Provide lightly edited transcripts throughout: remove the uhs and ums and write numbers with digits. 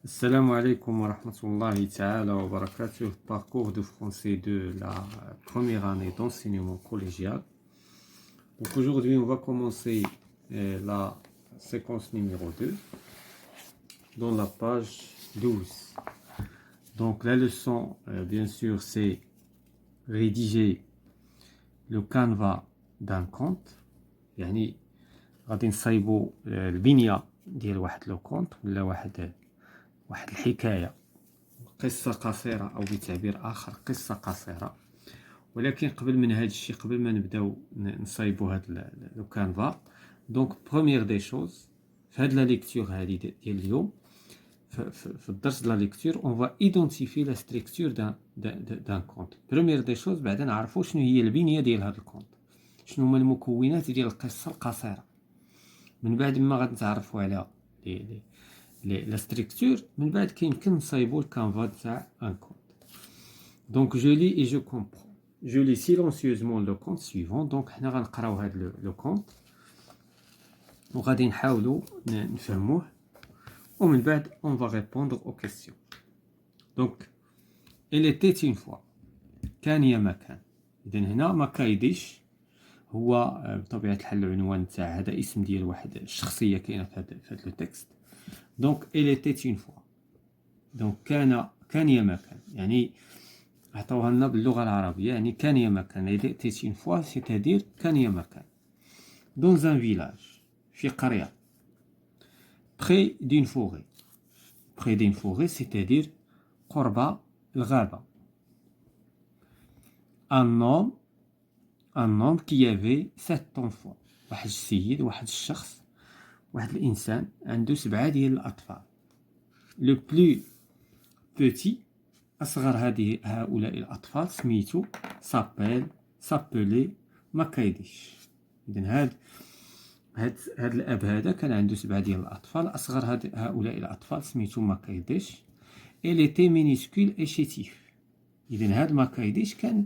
Assalamu alaikum wa rahmatullahi ta'ala wa barakatuh. Parcours de français de la première année d'enseignement collégial. Donc aujourd'hui, on va commencer la séquence numéro 2 dans la page 12. Donc la leçon, bien sûr, c'est rédiger le canevas d'un conte. يعني غادي نصايبوا البنية ديال واحد لو كونت ولا واحد الحكاية، قصة قصيرة أو بتعبير آخر قصة قصيرة. ولكن قبل من هذا الشيء، قبل ما نبداو نصايبوا هذا لو كانفا، دونك بروميير دي شوز في هاد لا ليكتور هادي ديال اليوم، في الدرس ديال لا ليكتور اون فا ايدونتيفي لا ستركتور دان كونت. بروميير دي شوز بعدا نعرفوا شنو هي البنية ديال هذا الكونت، شنو هما المكونات ديال القصة القصيرة. من بعد ما غنتعرفوا على la structure, من بعد كيمكن نصايبوا الكانفا تاع ان كونت. دونك جو لي اي جو كومبرون. جو لي سيلونسيوزمون لو كونت سويفون. دونك حنا غنقراو هاد لو كونت وغادي نحاولوا نفهموه، ومن بعد on va répondre aux questions. دونك il était une fois، كان يا ما كان. اذا هنا ما كايديش هو بطبيعه الحال العنوان تاع هذا اسم ديال واحد الشخصيه كاينه في هذا لو تكست. دونك il était une fois، دونك كان يا ما كان، يعني عطاوها لنا باللغه العربيه، يعني كان يا ما كان. il était une fois c'est-à-dire كان يا ما كان. dans un village، في قريه. près d'une forêt، près d'une forêt c'est-à-dire قرب الغابه. un homme qui avait 7 enfants، واحد السيد، واحد الشخص، واحد الانسان عنده 7 ديال الاطفال. le plus petit، أصغر هؤلاء الأطفال سميتو s'appelait مكايديش. إذن هاد الأب هذا كان عنده 7 ديال الأطفال. أصغر هؤلاء الأطفال سميتو مكايديش. il était minuscule et chétif. إذن هاد مكايديش كان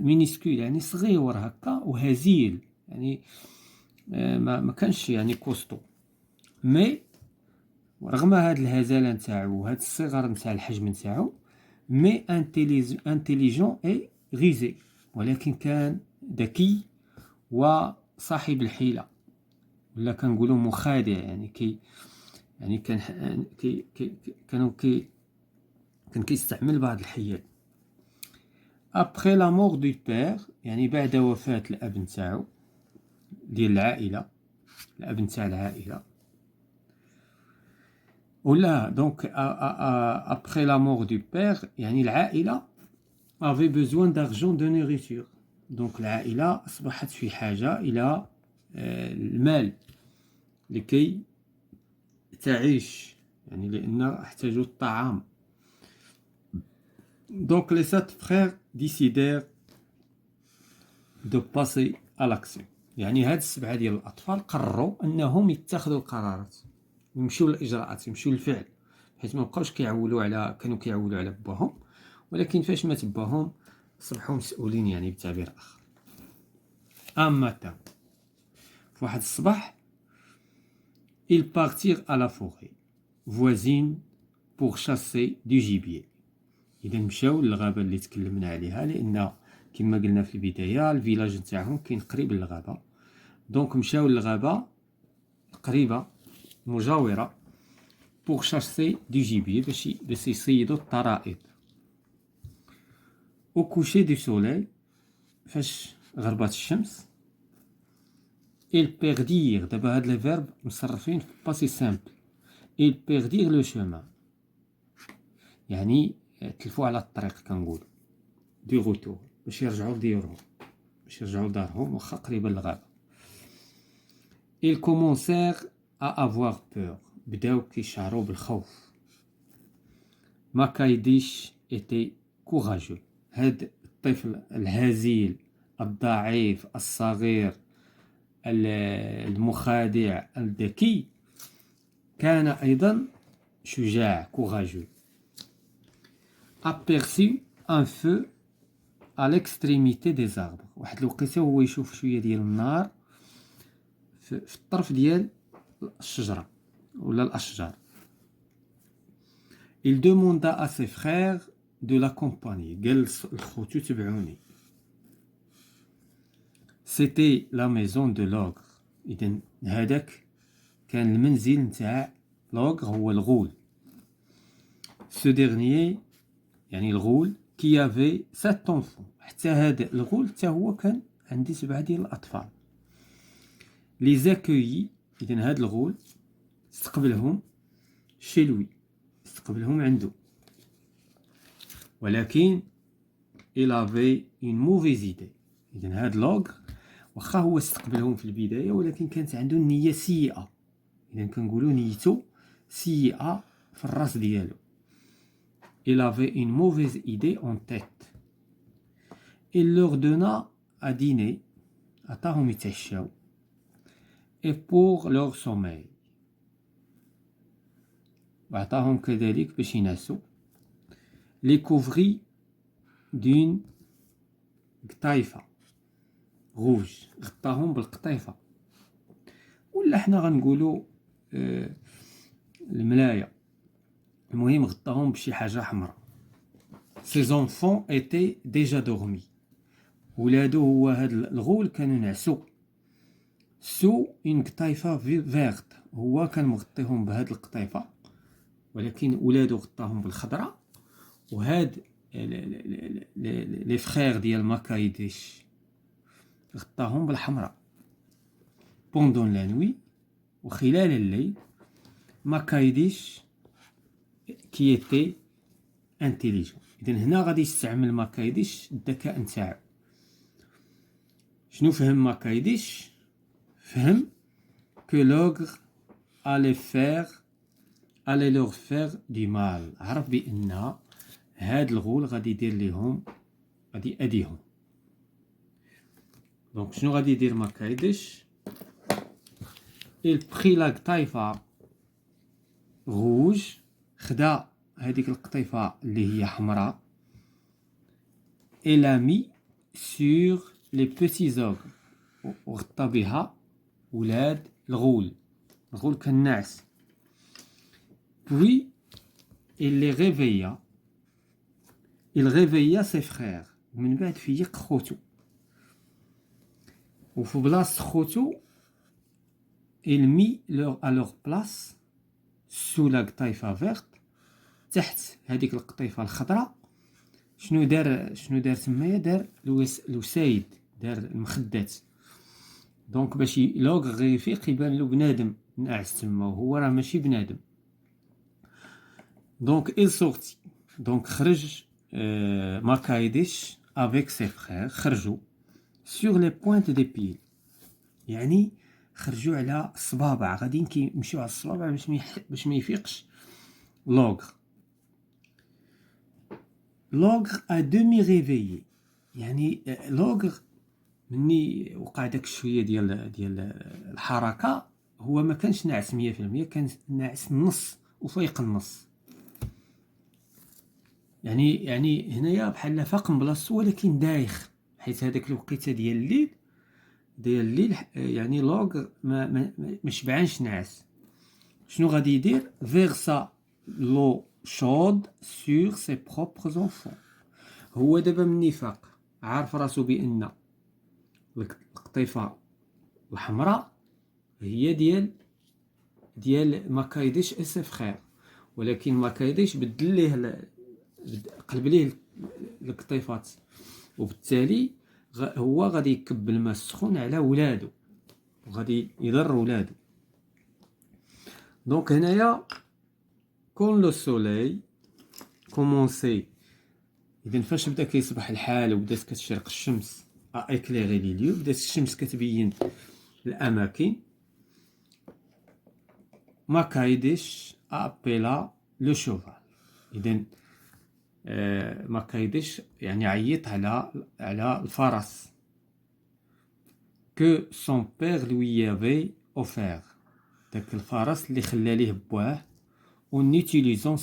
مينيسكول، يعني صغير هكا وهزيل، يعني ما كانش يعني كوستو. مي رغم هاد الهزالة نتاعو وهاد الصغر نتاع الحجم نتاعو، مي انتيليجون اي غيزي، ولكن كان ذكي وصاحب الحيلة، ولا كنقولوا مخادع، يعني كان كيستعمل بعض الحيل. après la mort du père، يعني بعد وفاة الأب نتاعو ديال العائلة، الأب نتاع العائلة. ولا donc après la mort du père، يعني العائلة avait besoin d'argent de nourriture. donc العائلة أصبحت في حاجة إلى المال لكي تعيش، يعني لأن احتاجوا الطعام. donc les 7 frères décidèrent de passer à l'action، يعني هاد 7 ديال الأطفال قرروا أنهم يتخذوا القرارات، يمشيو للإجراءات، يمشيو للفعل، حيت ما بقاوش كانوا كيعولوا على باهم، ولكن فاش مات باهم صبحوا مسؤولين، يعني بتعبير آخر. un matin، في واحد الصباح، ils partirent à la forêt voisine pour chasser du gibier. إذا مشاو للغابة اللي تكلمنا عليها، لأن كما قلنا في البداية الفيلاج نتاعهم كاين قريب للغابة. دونك مشاو للغابة قريبة مجاورة pour chasser du gibier، باش يصيدوا الطرائد. au coucher du soleil، فاش غربت الشمس، ils perdirent، دابا هاد لي فيرب مصرفين في باسي سامبل، ils perdirent le chemin، يعني تلفوا على الطريق كنقولوا دي غوتور، باش يرجعوا لديورهم، باش يرجعوا لدارهم واخا قريبه للغابه. ils commencèrent à avoir peur، بداو كيشعروا بالخوف. مكايديش était courageux، هاد الطفل الهزيل الضعيف الصغير المخادع الذكي كان أيضا شجاع، courageux. aperçut un feu à l'extrémité des arbres، واحد الوقيته هو يشوف شويه ديال النار في الطرف ديال الشجره ولا الاشجار. Il demanda à ses frères de l'accompagner. قال لخوتو تبعوني. C'était la maison de l'ogre. إذن هذاك كان المنزل نتاع l'ogre هو الغول. Ce dernier يعني الغول qui avait 7 enfants. حتى هذا الغول حتى هو كان عنده 7 ديال الأطفال. Les accueillis. إذن هذا الغول استقبلهم chez lui. استقبلهم عنده. ولكن il avait une mauvaise idée. إذن هذا l'ogre واخا هو استقبلهم في البداية ولكن كانت عنده نية سيئة. إذن كنقولوا نيته سيئة في الراس ديالو. Il avait une mauvaise idée en tête. Il leur donna à dîner. عطاهم يتعشاو. Et pour leur sommeil. وعطاهم كذلك باش ينعسوا. Les couvrit d'une قطيفة rouge. غطاهم بالقطيفة. ولا حنا غنقولوا الملاية. المهم غطاهم بشي حاجة حمراء. Ses enfants étaient déjà dormis. ولادو هو هاد الغول كانوا نعسوا. سو اون قطيفة فيغت. هو كان مغطيهم بهاد القطيفة ولكن ولادو غطاهم بالخضراء. وهاد لي فخير ديال ماكايديش غطاهم بالحمراء. بوندون لا نوي. وخلال الليل ماكايديش كي ايتي انتيليجون. اذا هنا غادي يستعمل ماكايديش الذكاء نتاعو. شنو فهم ماكايديش؟ فهم que l'ogre allait leur faire du mal. عرف بأن هاد الغول غادي يدير ليهم غادي يأذيهم. دونك شنو غادي يدير ماكايديش؟ il prit la قطيفة rouge. خدا هذيك القطيفة اللي هي حمراء. et l'a mis sur les petits ogres. وغطى بها ولاد الغول. الغول كان ناعس. puis il les réveilla. il réveilla ses frères. ومن بعد فيق خوتو. وفي بلاصة خوتو il mit à leur place sous la قطيفة verte. تحت هذيك القطيفة الخضراء شنو دار تمايا؟ دار الوسايد. دار المخدات. دونك باش لوغ غير يفيق يبان له بنادم ناعس تما وهو راه ماشي بنادم. دونك il sortit. دونك خرج ماكايديش avec ses frères. خرجوا sur les pointes des pieds. يعني خرجوا على الصبابع. غاديين كيمشيو على الصبابع باش ما يفيقش لوغ. لوغ ا دومي ريفيي. يعني لوغ مني وقع داك شويه ديال الحركه هو ما كانش ناعس 100%. كان ناعس النص وفايق النص. يعني هنايا بحال فاق من بلاصتو ولكن دايخ حيت هذاك الوقيته ديال الليل يعني لوغ ما شبعانش نعاس. شنو غادي يدير؟ فيرسا لو شود سور سي بروبر زونفون. هو دابا مني فاق عارف راسو بان القطيفه الحمراء هي ديال ماكايديش اس فخير. ولكن ماكايديش بدل ليه قلب ليه القطيفات. وبالتالي هو غادي يكب الماء السخون على ولادو وغادي يضر ولادو. دونك هنايا كون لو سوليي كومونسي. اذا فاش بدا كيصبح الحال وبدات كتشرق الشمس ايكليري لي ليو. بدات الشمس كتبين الاماكن. ماكايديش ابيلا لو شوفال. اذا ماكايديش يعني عيط على الفرس. que son père lui avait offert. داك الفرس اللي خلى ليه بواه. en utilisant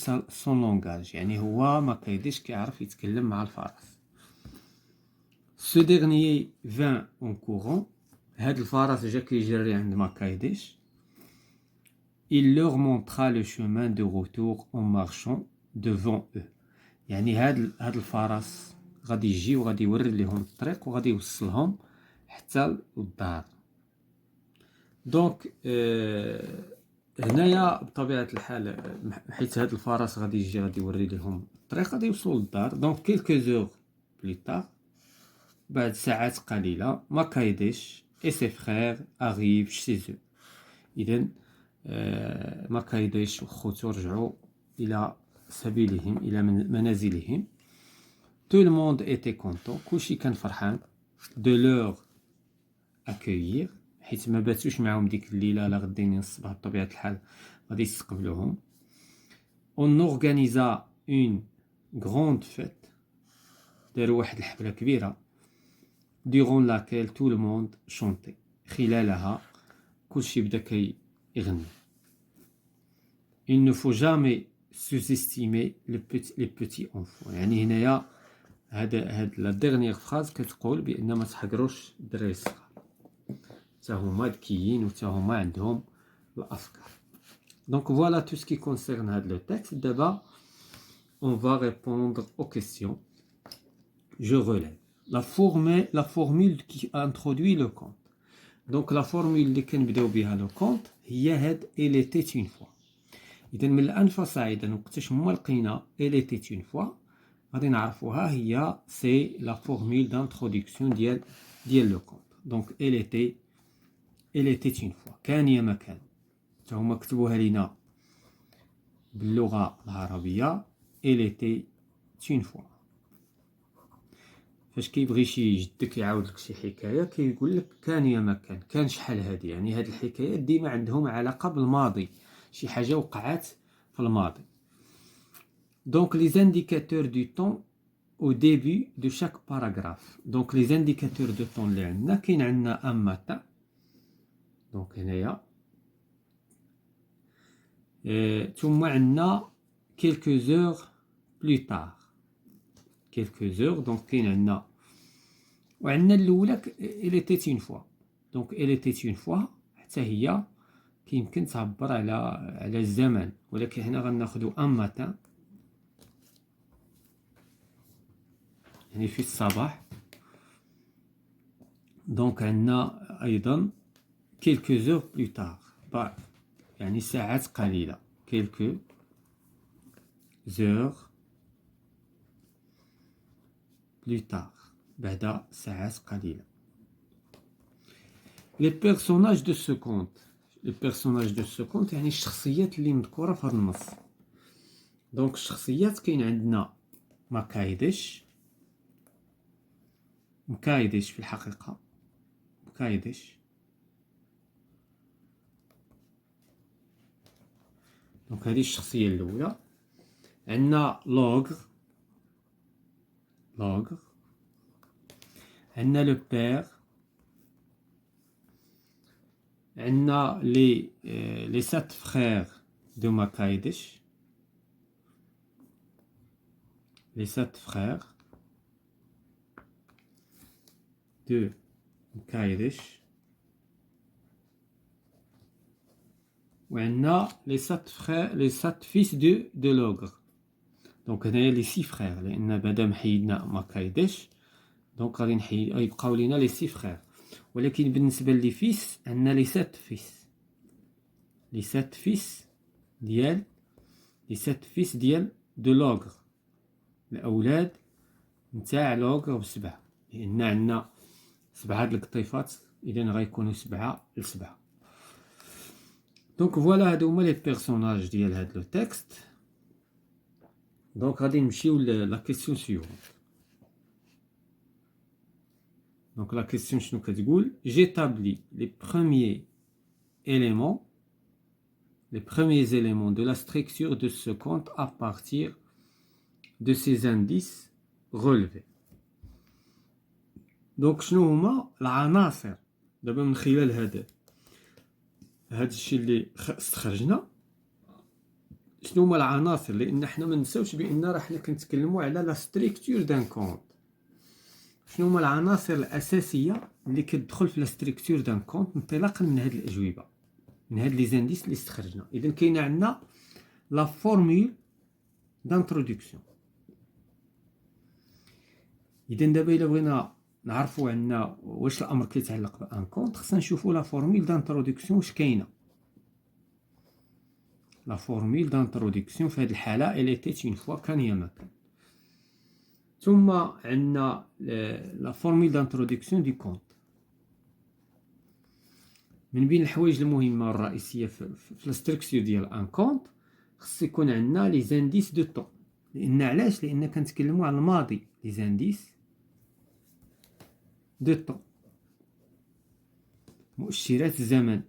son langage. يعني هو ماكايديش كيعرف يتكلم مع الفرس. ce dernier vint en courant. هاد الفرس جا كيجري عند ماكايديش. il leur montra le chemin de retour en marchant. devant eux. يعني هاد الفرس غادي يجي وغادي يوري لهم الطريق وغادي يوصلهم حتى للدار. دونك هنايا بطبيعة الحال حيت هاد الفرس غادي يجي غادي يوري لهم الطريق غادي يوصلوا للدار. دونك كيلكو زور بلو تار، بعد ساعات قليلة، ماكايدش et ses frères arrivent chez eux. إذن ماكايدش وخوتو رجعوا إلى سبيلهم إلى منازلهم. Tout le monde était content، كلشي كان فرحان de leur accueillir، حيت ما باتوش معاهم ديك الليلة لا غدين الصباح بطبيعة الحال غادي يستقبلوهم. On organisa une grande fête، داروا واحد الحفلة كبيرة durant laquelle tout le monde chantait، خلالها كلشي بدا كيغني. Il ne faut jamais sous-estimer les petits enfants. يعني هنايا هاد لا ديرنيير فراز كتقول بان ما تحقروش الدراري الصغار، حتى هما ذكيين وحتى هما عندهم الافكار. دونك فوالا tout ce qui concerne هاد لو تكست. دابا on va répondre aux questions. Je relève la formule qui introduit le compte. Donc la formule اللي كنبداو بها لو كونت هي هاد elle était une fois. إذا من الآن فصاعدا وقتاش هما لقينا elle était une fois غادي نعرفوها هي سي لا فورمول دانترودكسيون ديال لو كونت. دونك elle était une fois، كان يا ما كان. حتى هما كتبوها لينا باللغة العربية elle était une fois. فاش كيبغي شي جدك يعاود لك شي حكايه كيقول لك كان يا ما كان، كان شحال هادي. يعني هاد الحكايات ديما عندهم علاقه بالماضي، شي حاجه وقعات في الماضي. دونك لي زانديكاتور دو طون au début de chaque paragraphe. دونك لي زانديكاتور دو طون اللي عندنا كاين عندنا ان ماتان، دونك هنايا ثم عندنا quelques heures plus tard، quelques heures. دونك كاين عندنا وعندنا الاولى elle était une fois. دونك elle était une fois حتى هي كيمكن تعبر على الزمن، ولكن هنا غناخدو ان ماتان يعني في الصباح. دونك عندنا ايضا quelques heures plus tard، يعني ساعات قليلة. quelques heures plus tard، بعد ساعات قليلة. les personnages de ce conte، les personnages de ce conte يعني الشخصيات اللي مذكورة في هذا النص. دونك الشخصيات كاين عندنا مكايدش في الحقيقة، مكايدش. دونك هذه الشخصية الأولى. عندنا لوغر، عندنا لو بير، عندنا لي 7 frères de مكايدش، les 7 frères de مكايدش، وعندنا les 7 fils de l'ogre. دونك هنايا لي 6 frères، لأن مادام حيدنا مكايدش دونك غادي يبقاو لينا لي 6 frères. ولكن بالنسبة لي فيس عندنا لي 7 فيس، لي 7 فيس ديال دو لوغر، الأولاد نتاع لوغر بسبعة، لأن عندنا 7 د القطيفات، إذن غيكونوا 7 ل7. دونك فوالا هادو هما لي بيرسوناج ديال هاد لو تكست. دونك غادي نمشيو لا كيسيون سيوونت. دونك لا كيسيون شنو كتقول؟ j'établis les premiers éléments de la structure de ce conte à partir de ces indices relevés. دونك شنو هما العناصر دابا من خلال هاد الشيء اللي استخرجنا؟ شنو هما العناصر؟ لان حنا ما نساوش بان راه حنا كنتكلموا على لا ستركتور دان كونت. شنو هما العناصر الاساسيه اللي كتدخل في لا ستركتور دان كونت انطلاقا من هاد الاجوبه، من هاد لي زانديس اللي استخرجنا؟ اذا كاينه عندنا لا فورمول d'introduction. إذا دابا إلا بغينا نعرفوا عندنا واش الأمر كيتعلق بأن كونت، خصنا نشوفوا لا فورميل d'introduction واش كاينة. لا فورميل d'introduction في هذه الحالة elle était une fois كان يا مكان. ثم عندنا لا فورميل d'introduction du compte. من بين الحوايج المهمة الرئيسية في الستركتور ديال ان كونت خص يكون عندنا لي زانديس دو طون. لأن علاش؟ لأن كنتكلموا على الماضي، لي زانديس دو طون، مؤشرات الزمن.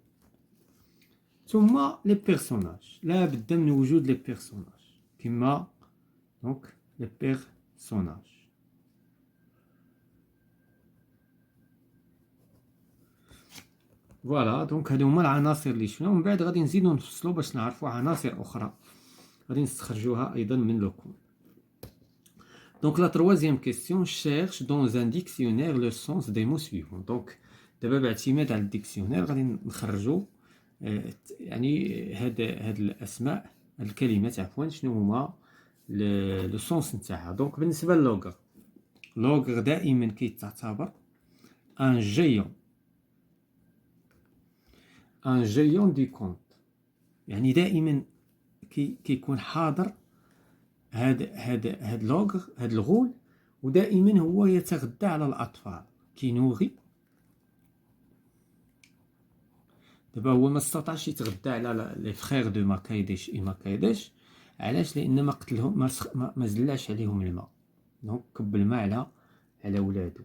ثم لي بيرسوناج، لا بد من وجود لي بيرسوناج كما دونك لي بيرسوناج. فوالا دونك هادو هما العناصر اللي شفنا، ومن بعد غادي نزيدو نفصلو باش نعرفو عناصر اخرى غادي نستخرجوها ايضا من لو كون. دونك لا تروازيام كيسيون cherche dans un dictionnaire le sens des mots suivants. دونك دابا باعتماد على الديكسيونير غادي نخرجو يعني هاد الاسماء، هاد الكلمات عفوا، شنو هما لو سونس نتاعها. دونك بالنسبه للوغر، لوغر دائما كيتعتبر ان جيون دي كونت، يعني دائما كيكون حاضر هاد لوغر، هاد الغول، ودائما هو يتغذى على الاطفال، كينوغي. دابا هو ما استطاعش يتغذى على لي فخير دو ماكايدش ماكايدش، علاش؟ لان ما قتلهم، ما زلاش عليهم الماء، دونك كب الماء على ولادو.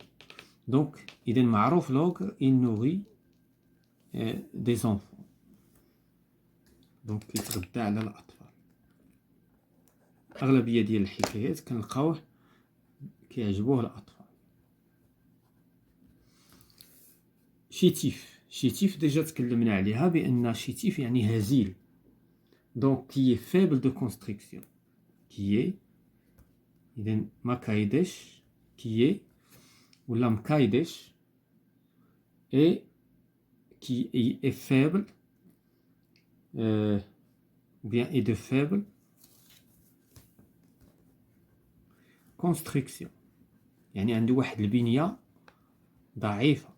دونك اذا معروف لوغر il nourrit des enfants، دونك كيتغذى على الاطفال. اغلبيه ديال الحكايات كنلقاوه كيعجبوه الاطفال. شيتيف ديجا تكلمنا عليها بان شيتيف يعني هزيل، دونك كي فيبل دو كونستركسيون، كي اذا ماكايدش كي ولا مكايدش اي qui est faible ou bien est de faible construction، يعني عنده واحد البنية ضعيفة.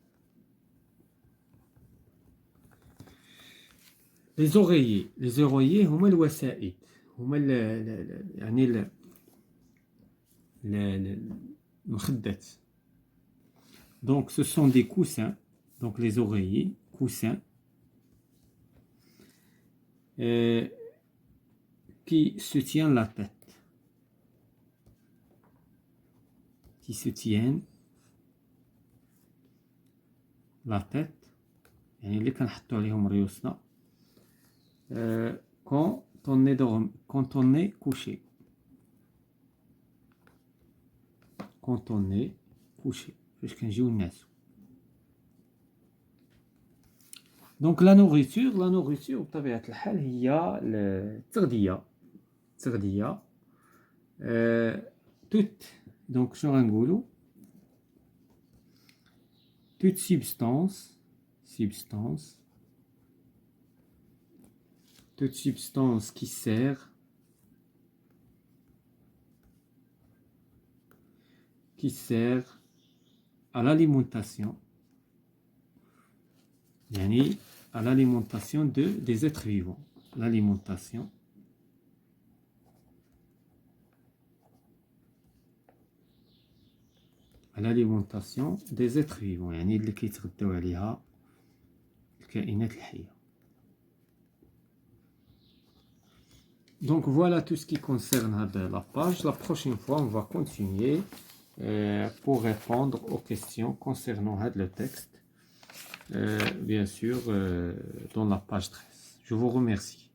لي زوغيي هما الوسائد، هما يعني المخدات. دونك ce sont des coussins، donc les oreillers coussins qui se tiennent la tête, qui se tiennent la tête، يعني اللي كنحطو عليهم ريوسنا quand on est couché، quand on est couché فاش كنجيو نعسو. دونك لا نوريتور بطبيعة الحال هي التغذية. توت دونك شنو غنقولو؟ توت سبستانس qui sert à l'alimentation، يعني à l'alimentation des êtres vivants، l'alimentation des êtres vivants، يعني اللي كيتغداو عليها الكائنات الحية. Donc voilà tout ce qui concerne la page. La prochaine fois, on va continuer pour répondre aux questions concernant le texte, bien sûr, dans la page 13. Je vous remercie.